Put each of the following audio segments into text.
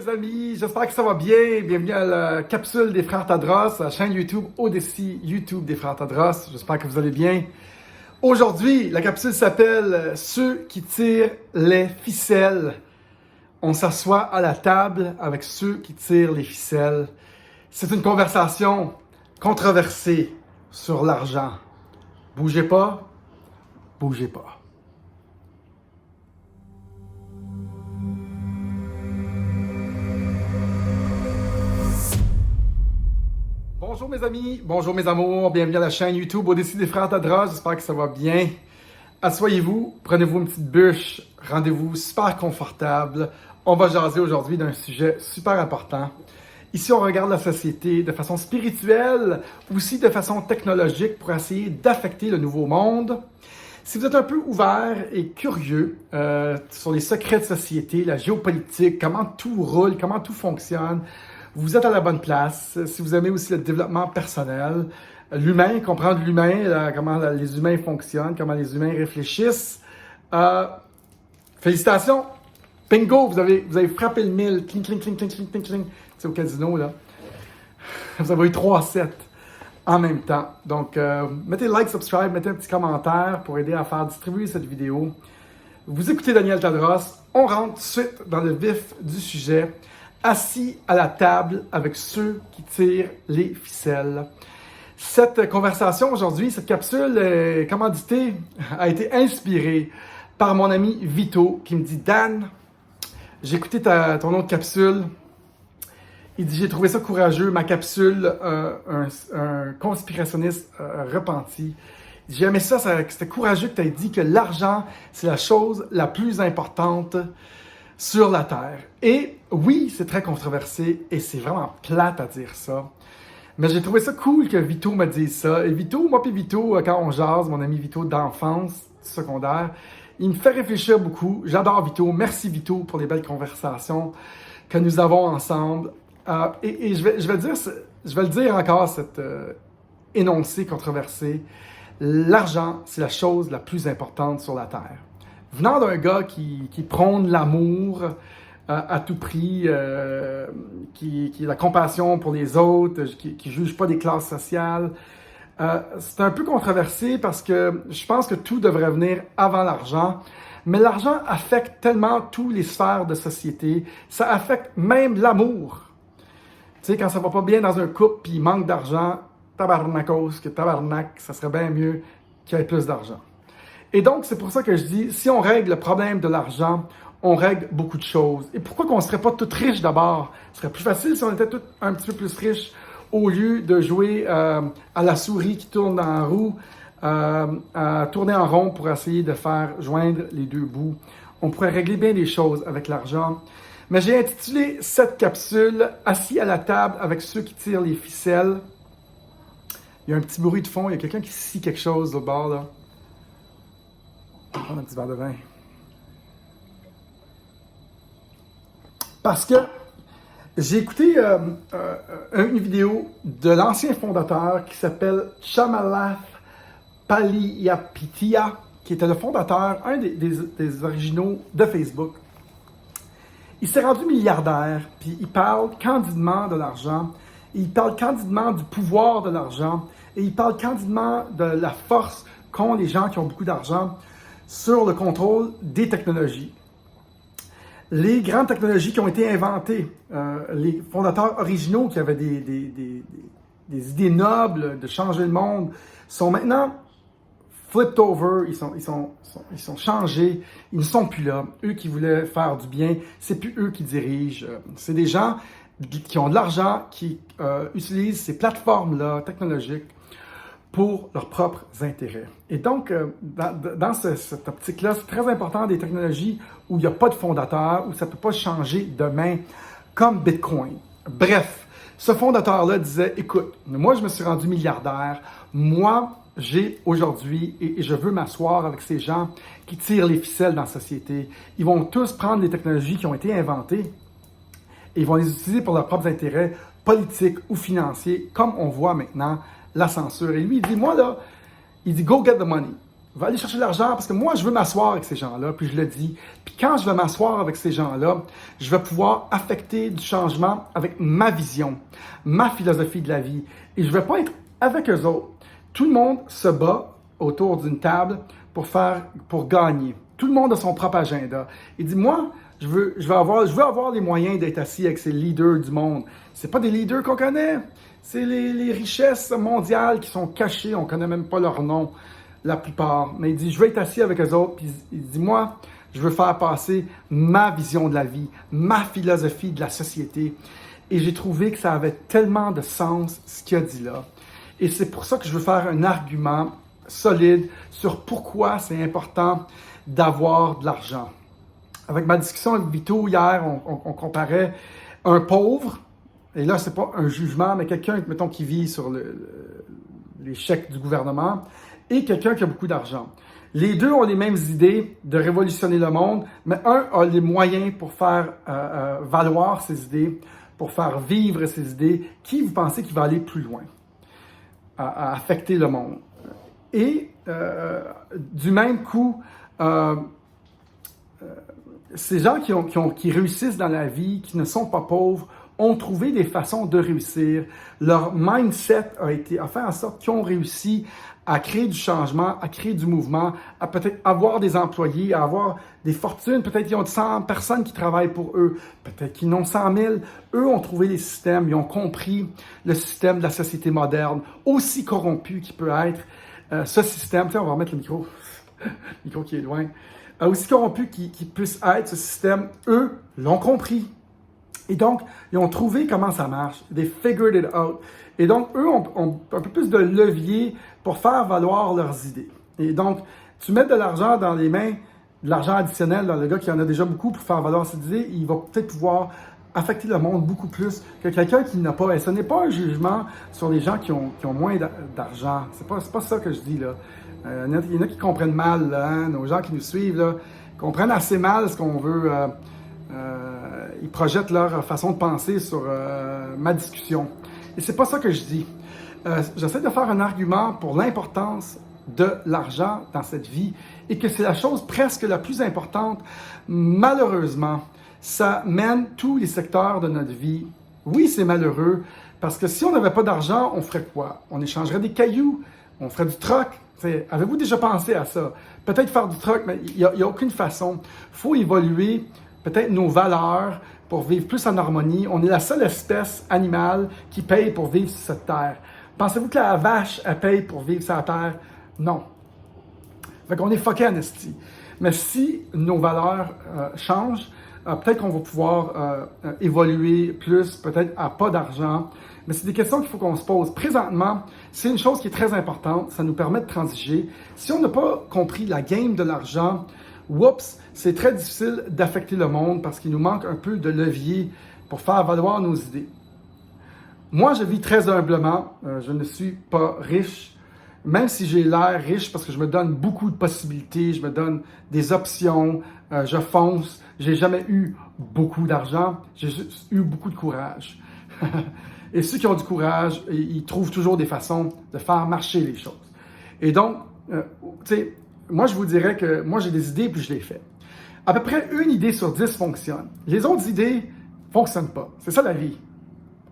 mes amis, j'espère que ça va bien. Bienvenue à la capsule des frères Tadros, à la chaîne YouTube Odyssey YouTube des frères Tadros. J'espère que vous allez bien. Aujourd'hui, la capsule s'appelle « Ceux qui tirent les ficelles ». On s'assoit à la table avec ceux qui tirent les ficelles. C'est une conversation controversée sur l'argent. Bougez pas, bougez pas. Bonjour mes amis, bonjour mes amours, bienvenue à la chaîne YouTube Odyssey des frères Tadros, j'espère que ça va bien. Asseyez-vous, prenez-vous une petite bûche, rendez-vous super confortable. On va jaser aujourd'hui d'un sujet super important. Ici, on regarde la société de façon spirituelle, aussi de façon technologique pour essayer d'affecter le nouveau monde. Si vous êtes un peu ouvert et curieux sur les secrets de société, la géopolitique, comment tout roule, comment tout fonctionne, vous êtes à la bonne place. Si vous aimez aussi le développement personnel, l'humain, comprendre l'humain, comment les humains fonctionnent, comment les humains réfléchissent, félicitations! Bingo! Vous avez frappé le 1000. Cling, cling, cling, cling, cling, cling, cling. C'est au casino, là. Vous avez eu 3-7 en même temps. Donc, mettez like, subscribe, mettez un petit commentaire pour aider à faire distribuer cette vidéo. Vous écoutez Daniel Tadros. On rentre tout de suite dans le vif du sujet. Assis à la table avec ceux qui tirent les ficelles. Cette conversation aujourd'hui, cette capsule commanditée, a été inspirée par mon ami Vito qui me dit « Dan, j'ai écouté ton autre capsule. Il dit « J'ai trouvé ça courageux, ma capsule, un conspirationniste repenti. J'ai aimé ça, c'était courageux que tu aies dit que l'argent, c'est la chose la plus importante sur la Terre. » Et oui, c'est très controversé et c'est vraiment plate à dire ça. Mais j'ai trouvé ça cool que Vito me dise ça. Et Vito, moi puis Vito, quand on jase, mon ami Vito d'enfance, secondaire, il me fait réfléchir beaucoup. J'adore Vito. Merci Vito pour les belles conversations que nous avons ensemble. Et je vais le dire encore, cet énoncé controversé. L'argent, c'est la chose la plus importante sur la Terre. Venant d'un gars qui prône l'amour à tout prix, qui a la compassion pour les autres, qui ne juge pas des classes sociales, c'est un peu controversé parce que je pense que tout devrait venir avant l'argent. Mais l'argent affecte tellement toutes les sphères de société. Ça affecte même l'amour. Tu sais, quand ça va pas bien dans un couple puis il manque d'argent, tabarnakos, que tabarnak, ça serait bien mieux qu'il y ait plus d'argent. Et donc, c'est pour ça que je dis, si on règle le problème de l'argent, on règle beaucoup de choses. Et pourquoi qu'on ne serait pas tous riches d'abord? Ce serait plus facile si on était tous un petit peu plus riches au lieu de jouer à la souris qui tourne dans la roue, à tourner en rond pour essayer de faire joindre les deux bouts. On pourrait régler bien des choses avec l'argent. Mais j'ai intitulé cette capsule « Assis à la table avec ceux qui tirent les ficelles ». Il y a un petit bruit de fond, il y a quelqu'un qui scie quelque chose au bord, là. On va prendre un petit verre de vin. Parce que j'ai écouté une vidéo de l'ancien fondateur qui s'appelle Chamath Palihapitiya, qui était le fondateur, un des originaux de Facebook. Il s'est rendu milliardaire, puis il parle candidement de l'argent, il parle candidement du pouvoir de l'argent, et il parle candidement de la force qu'ont les gens qui ont beaucoup d'argent sur le contrôle des technologies. Les grandes technologies qui ont été inventées, les fondateurs originaux qui avaient des idées nobles de changer le monde, sont maintenant flipped over, ils sont changés, ils ne sont plus là. Eux qui voulaient faire du bien, c'est plus eux qui dirigent. C'est des gens qui ont de l'argent, qui utilisent ces plateformes-là technologiques pour leurs propres intérêts. Et donc, dans cette optique-là, c'est très important des technologies où il n'y a pas de fondateur, où ça ne peut pas changer demain, comme Bitcoin. Bref, ce fondateur-là disait, écoute, moi je me suis rendu milliardaire, moi j'ai aujourd'hui, et je veux m'asseoir avec ces gens qui tirent les ficelles dans la société. Ils vont tous prendre les technologies qui ont été inventées et ils vont les utiliser pour leurs propres intérêts politiques ou financiers, comme on voit maintenant la censure. Et lui, il dit, moi là, il dit, go get the money. va aller chercher l'argent parce que moi, je veux m'asseoir avec ces gens-là, puis je le dis. Puis quand je vais m'asseoir avec ces gens-là, je vais pouvoir affecter du changement avec ma vision, ma philosophie de la vie. Et je ne vais pas être avec eux autres. Tout le monde se bat autour d'une table pour gagner. Tout le monde a son propre agenda. Il dit, moi, je veux avoir les moyens d'être assis avec ces leaders du monde. C'est pas des leaders qu'on connaît. C'est les richesses mondiales qui sont cachées. On ne connaît même pas leur nom, la plupart. Mais il dit, je veux être assis avec eux autres. Puis il dit, moi, je veux faire passer ma vision de la vie, ma philosophie de la société. Et j'ai trouvé que ça avait tellement de sens, ce qu'il a dit là. Et c'est pour ça que je veux faire un argument solide sur pourquoi c'est important d'avoir de l'argent. Avec ma discussion avec Vito hier, on comparait un pauvre, et là, c'est pas un jugement, mais quelqu'un, mettons, qui vit sur les chèques du gouvernement, et quelqu'un qui a beaucoup d'argent. Les deux ont les mêmes idées de révolutionner le monde, mais un a les moyens pour faire valoir ses idées, pour faire vivre ses idées. Qui vous pensez qui va aller plus loin à affecter le monde? Et du même coup, ces gens qui réussissent dans la vie, qui ne sont pas pauvres, ont trouvé des façons de réussir. Leur mindset a fait en sorte qu'ils ont réussi à créer du changement, à créer du mouvement, à peut-être avoir des employés, à avoir des fortunes. Peut-être qu'ils ont 100 personnes qui travaillent pour eux. Peut-être qu'ils en ont 100 000. Eux ont trouvé les systèmes. Ils ont compris le système de la société moderne, aussi corrompu qu'il peut être. Ce système, on va remettre le micro qui est loin. Aussi corrompu qu'il puisse être, ce système, eux l'ont compris. Et donc, ils ont trouvé comment ça marche. They figured it out. Et donc, eux ont un peu plus de levier pour faire valoir leurs idées. Et donc, tu mets de l'argent dans les mains, de l'argent additionnel dans le gars qui en a déjà beaucoup pour faire valoir ses idées, il va peut-être pouvoir affecter le monde beaucoup plus que quelqu'un qui n'a pas. Et ce n'est pas un jugement sur les gens qui ont moins d'argent. C'est pas ça que je dis, là. Il y en a qui comprennent mal, là, hein? Nos gens qui nous suivent, là, comprennent assez mal ce qu'on veut. Ils projettent leur façon de penser sur ma discussion. Et c'est pas ça que je dis. J'essaie de faire un argument pour l'importance de l'argent dans cette vie et que c'est la chose presque la plus importante. Malheureusement, ça mène tous les secteurs de notre vie. Oui, c'est malheureux parce que si on n'avait pas d'argent, on ferait quoi? On échangerait des cailloux, on ferait du troc. Avez-vous déjà pensé à ça? Peut-être faire du troc, mais il n'y a aucune façon. Il faut évoluer peut-être nos valeurs pour vivre plus en harmonie. On est la seule espèce animale qui paye pour vivre sur cette terre. Pensez-vous que la vache, elle paye pour vivre sur la terre? Non. Fait qu'on est fucké en esti. Mais si nos valeurs changent, peut-être qu'on va pouvoir évoluer plus, peut-être à pas d'argent. Mais c'est des questions qu'il faut qu'on se pose. Présentement, c'est une chose qui est très importante. Ça nous permet de transiger. Si on n'a pas compris la game de l'argent, oups, c'est très difficile d'affecter le monde parce qu'il nous manque un peu de levier pour faire valoir nos idées. Moi, je vis très humblement. Je ne suis pas riche, même si j'ai l'air riche parce que je me donne beaucoup de possibilités, je me donne des options, je fonce. J'ai jamais eu beaucoup d'argent, j'ai juste eu beaucoup de courage. Et ceux qui ont du courage, ils trouvent toujours des façons de faire marcher les choses. Et donc, tu sais, moi, je vous dirais que moi, j'ai des idées puis je les fais. À peu près une idée sur 10 fonctionne. Les autres idées ne fonctionnent pas. C'est ça la vie.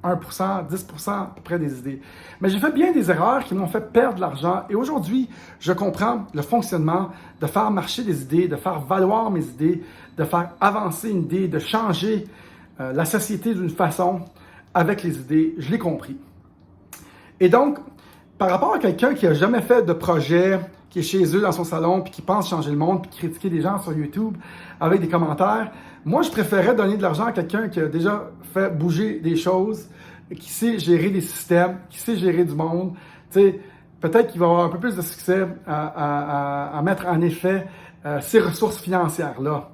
1%, 10% à peu près des idées. Mais j'ai fait bien des erreurs qui m'ont fait perdre de l'argent. Et aujourd'hui, je comprends le fonctionnement de faire marcher des idées, de faire valoir mes idées, de faire avancer une idée, de changer la société d'une façon avec les idées. Je l'ai compris. Et donc, par rapport à quelqu'un qui n'a jamais fait de projet, qui est chez eux dans son salon, puis qui pense changer le monde, puis critiquer des gens sur YouTube avec des commentaires, moi, je préférais donner de l'argent à quelqu'un qui a déjà fait bouger des choses, qui sait gérer des systèmes, qui sait gérer du monde. Tu sais, peut-être qu'il va avoir un peu plus de succès à mettre en effet ces ressources financières-là.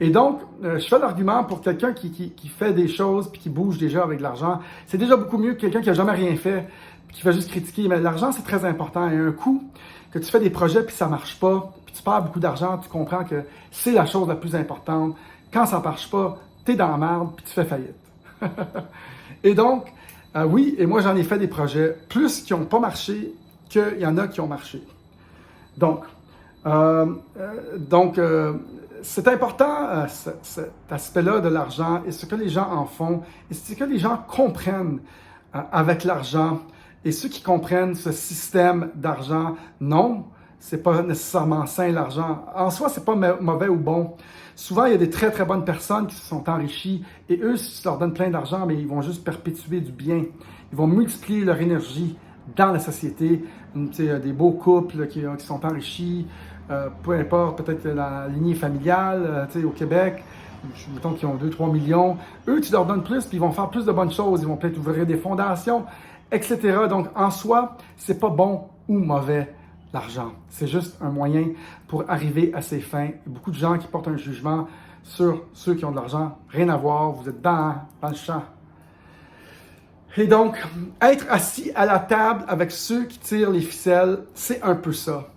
Et donc, je fais l'argument pour quelqu'un qui fait des choses puis qui bouge déjà avec de l'argent. C'est déjà beaucoup mieux que quelqu'un qui n'a jamais rien fait puis qui fait juste critiquer. Mais l'argent, c'est très important. Et un coup que tu fais des projets puis ça marche pas, puis tu perds beaucoup d'argent, tu comprends que c'est la chose la plus importante. Quand ça marche pas, tu es dans la merde puis tu fais faillite. Et donc, oui, et moi j'en ai fait des projets plus qui n'ont pas marché qu'il y en a qui ont marché. Donc, C'est important, cet aspect-là de l'argent et ce que les gens en font et ce que les gens comprennent avec l'argent. Et ceux qui comprennent ce système d'argent, non, c'est pas nécessairement sain l'argent. En soi, c'est pas mauvais ou bon. Souvent, il y a des très très bonnes personnes qui se sont enrichies et eux, si tu leur donnes plein d'argent, mais ils vont juste perpétuer du bien. Ils vont multiplier leur énergie dans la société. Tu sais, des beaux couples qui sont enrichis, peu importe, peut-être la lignée familiale, tu sais, au Québec, mettons qu'ils ont 2-3 millions. Eux, tu leur donnes plus, puis ils vont faire plus de bonnes choses. Ils vont peut-être ouvrir des fondations, etc. Donc, en soi, c'est pas bon ou mauvais l'argent. C'est juste un moyen pour arriver à ses fins. Il y a beaucoup de gens qui portent un jugement sur ceux qui ont de l'argent. Rien à voir, vous êtes dans le champ. Et donc, être assis à la table avec ceux qui tirent les ficelles, c'est un peu ça.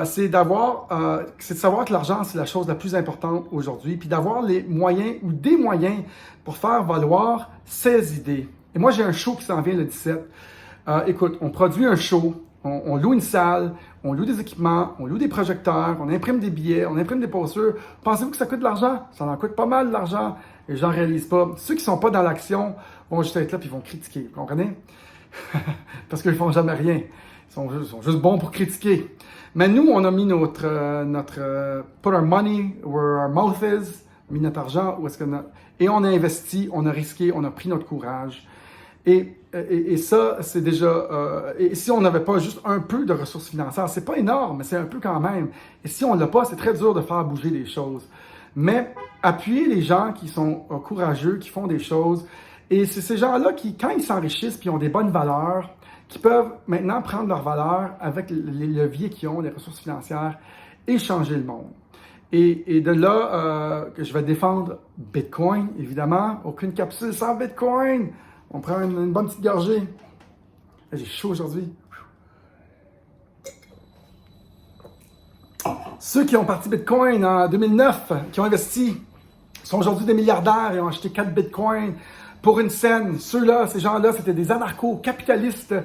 C'est de savoir que l'argent, c'est la chose la plus importante aujourd'hui, puis d'avoir les moyens ou des moyens pour faire valoir ses idées. Et moi, j'ai un show qui s'en vient le 17. Écoute, on produit un show, on loue une salle, on loue des équipements, on loue des projecteurs, on imprime des billets, on imprime des posters. Pensez-vous que ça coûte de l'argent? Ça en coûte pas mal de l'argent. Et les gens ne réalisent pas. Ceux qui ne sont pas dans l'action vont juste être là et vont critiquer. Vous comprenez? Parce qu'ils ne font jamais rien. Ils sont juste bons pour critiquer. Mais nous, on a mis notre put our money where our mouth is, mis notre argent où est-ce que et on a investi, on a risqué, on a pris notre courage. Et ça, c'est déjà... et si on n'avait pas juste un peu de ressources financières, c'est pas énorme, mais c'est un peu quand même. Et si on l'a pas, c'est très dur de faire bouger les choses. Mais appuyer les gens qui sont courageux, qui font des choses, et c'est ces gens-là qui, quand ils s'enrichissent puis ont des bonnes valeurs, qui peuvent maintenant prendre leurs valeurs avec les leviers qu'ils ont, les ressources financières, et changer le monde. Et de là, que je vais défendre Bitcoin, évidemment. Aucune capsule sans Bitcoin. On prend une bonne petite gorgée. J'ai chaud aujourd'hui. Ceux qui ont parti Bitcoin en 2009, qui ont investi, sont aujourd'hui des milliardaires et ont acheté 4 Bitcoins pour une scène. Ceux-là, ces gens-là, c'était des anarcho-capitalistes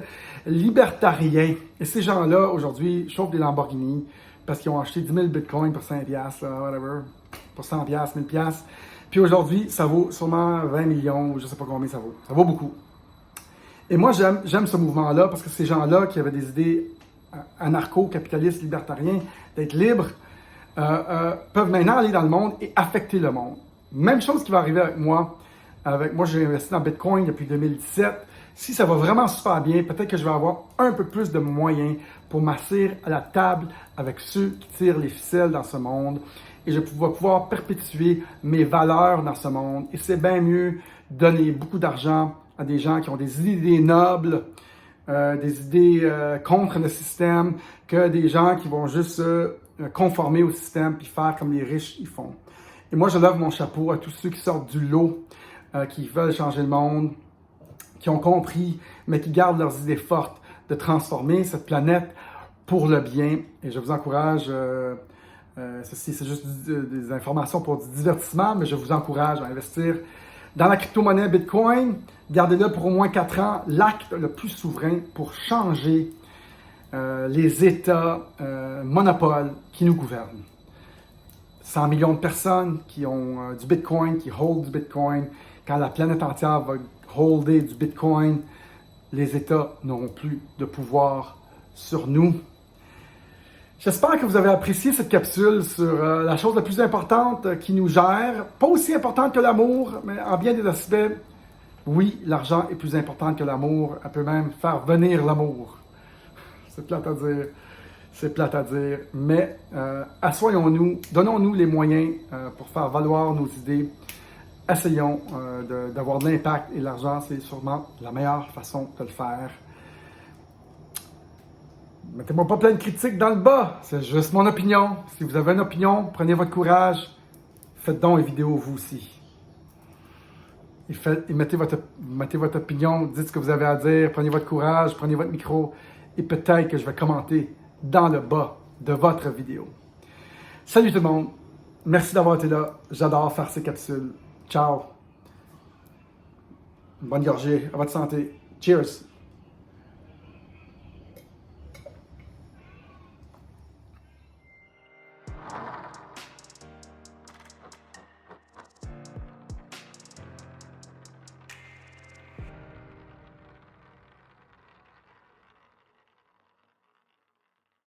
libertariens. Et ces gens-là, aujourd'hui, chauffent des Lamborghini parce qu'ils ont acheté 10 000 Bitcoins pour 5$, whatever, pour 100$, 1000$. Puis aujourd'hui, ça vaut sûrement 20 millions, ou je ne sais pas combien ça vaut. Ça vaut beaucoup. Et moi, j'aime ce mouvement-là parce que ces gens-là qui avaient des idées anarcho-capitalistes, libertariens, d'être libres, peuvent maintenant aller dans le monde et affecter le monde. Même chose qui va arriver avec moi. Moi, j'ai investi dans Bitcoin depuis 2017. Si ça va vraiment super bien, peut-être que je vais avoir un peu plus de moyens pour m'asseoir à la table avec ceux qui tirent les ficelles dans ce monde. Et je vais pouvoir perpétuer mes valeurs dans ce monde. Et c'est bien mieux de donner beaucoup d'argent à des gens qui ont des idées nobles, des idées contre le système, que des gens qui vont juste se conformer au système puis faire comme les riches ils font. Et moi, je lève mon chapeau à tous ceux qui sortent du lot, qui veulent changer le monde, qui ont compris, mais qui gardent leurs idées fortes de transformer cette planète pour le bien. Et je vous encourage... ceci, c'est juste des informations pour du divertissement, mais je vous encourage à investir dans la crypto-monnaie Bitcoin. Gardez-le pour au moins 4 ans, l'acte le plus souverain pour changer les États monopoles qui nous gouvernent. 100 millions de personnes qui ont du Bitcoin, qui hold du Bitcoin. Quand la planète entière va holder du Bitcoin, les États n'auront plus de pouvoir sur nous. J'espère que vous avez apprécié cette capsule sur la chose la plus importante qui nous gère. Pas aussi importante que l'amour, mais en bien des aspects, oui, l'argent est plus important que l'amour. Elle peut même faire venir l'amour. C'est plate à dire. C'est plate à dire. Mais assoyons-nous, donnons-nous les moyens pour faire valoir nos idées. Essayons d'avoir de l'impact et l'argent, c'est sûrement la meilleure façon de le faire. Mettez-moi pas plein de critiques dans le bas, c'est juste mon opinion. Si vous avez une opinion, prenez votre courage, faites donc une vidéo vous aussi. Et mettez votre opinion, dites ce que vous avez à dire, prenez votre courage, prenez votre micro, et peut-être que je vais commenter dans le bas de votre vidéo. Salut tout le monde, merci d'avoir été là, j'adore faire ces capsules. Ciao! Bonne gorgée, à votre santé. Cheers!